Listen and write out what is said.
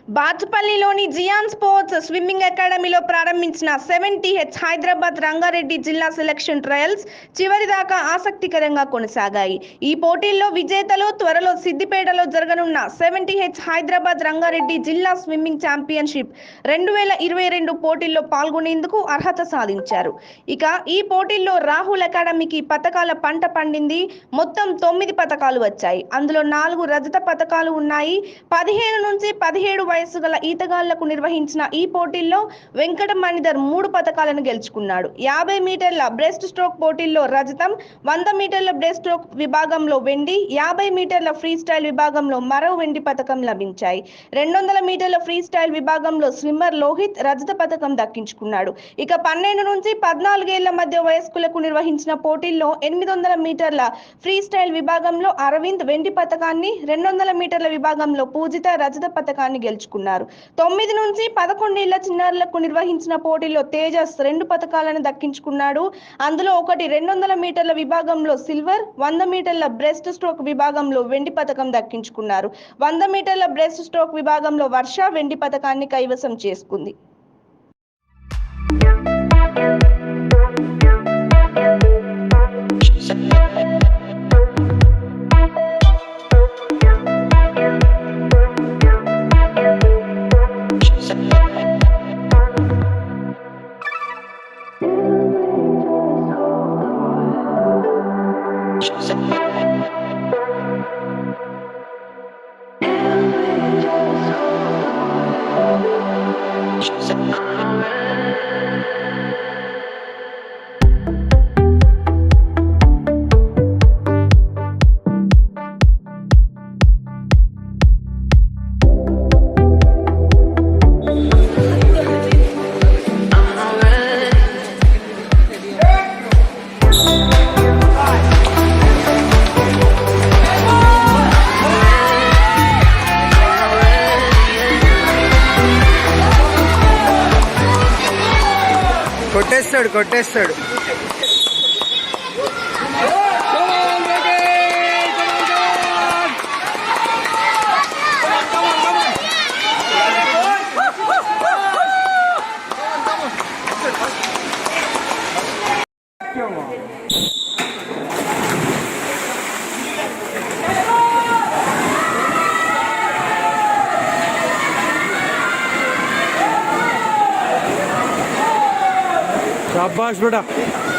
బాచుపల్లిలోని Gian sports swimming అకాడమీలో ప్రారంభించిన 70H Hyderabad Rangareddy జిల్లా సెలక్షన్ ట్రయల్స్ చివరిదాకా ఆసక్తికరంగా కొనసాగాయి. ఈ పోటీల్లో విజేతలు త్వరలో సిద్దిపేటలో జరగనున్న 70H హైదరాబాద్ రంగారెడ్డి జిల్లా స్విమ్మింగ్ ఛాంపియన్షిప్ 2022 పోటీల్లో పాల్గొనేందుకు అర్హత సాధించారు. ఇక ఈ పోటీల్లో రాహుల్ అకాడమీకి పతకాల పంట పండింది. మొత్తం 9 పతకాలు వచ్చాయి. అందులో 4 రజత పతకాలు ఉన్నాయి. 15 నుంచి 17 వయసు గల ఈతగాళ్లకు నిర్వహించిన ఈ పోటీల్లో వెంకట మణిధర్ 3 పతకాలను గెలుచుకున్నాడు. 50 మీటర్ల బ్రెస్ట్ స్ట్రోక్ పోటీల్లో రజతం, 100 మీటర్ల బ్రెస్ట్ స్ట్రోక్ విభాగంలో వెండి, 50 మీటర్ల ఫ్రీ స్టైల్ విభాగంలో మరో వెండి పతకం లభించాయి. 200 మీటర్ల ఫ్రీ స్టైల్ విభాగంలో స్విమ్మర్ లోహిత్ రజత పతకం దక్కించుకున్నాడు. ఇక 12 నుంచి 14 ఏళ్ల మధ్య వయస్కులకు నిర్వహించిన పోటీల్లో 800 మీటర్ల ఫ్రీ స్టైల్ విభాగంలో అరవింద్ వెండి పతకాన్ని, 200 మీటర్ల విభాగంలో పూజిత రజత పతకాన్ని గెలుచుకున్నారు. 9 నుంచి 11 ఏళ్ల చిన్నారులకు నిర్వహించిన పోటీల్లో తేజస్ 2 పతకాలను దక్కించుకున్నాడు. అందులో ఒకటి 200 మీటర్ల విభాగంలో సిల్వర్, 100 మీటర్ల బ్రెస్ట్ స్ట్రోక్ విభాగంలో వెండి పతకం దక్కించుకున్నారు. 100 మీటర్ల బ్రెస్ట్ స్ట్రోక్ విభాగంలో వర్ష వెండి పతకాన్ని కైవసం చేసుకుంది. కొట్టేస్తాడు शाबाश बेटा।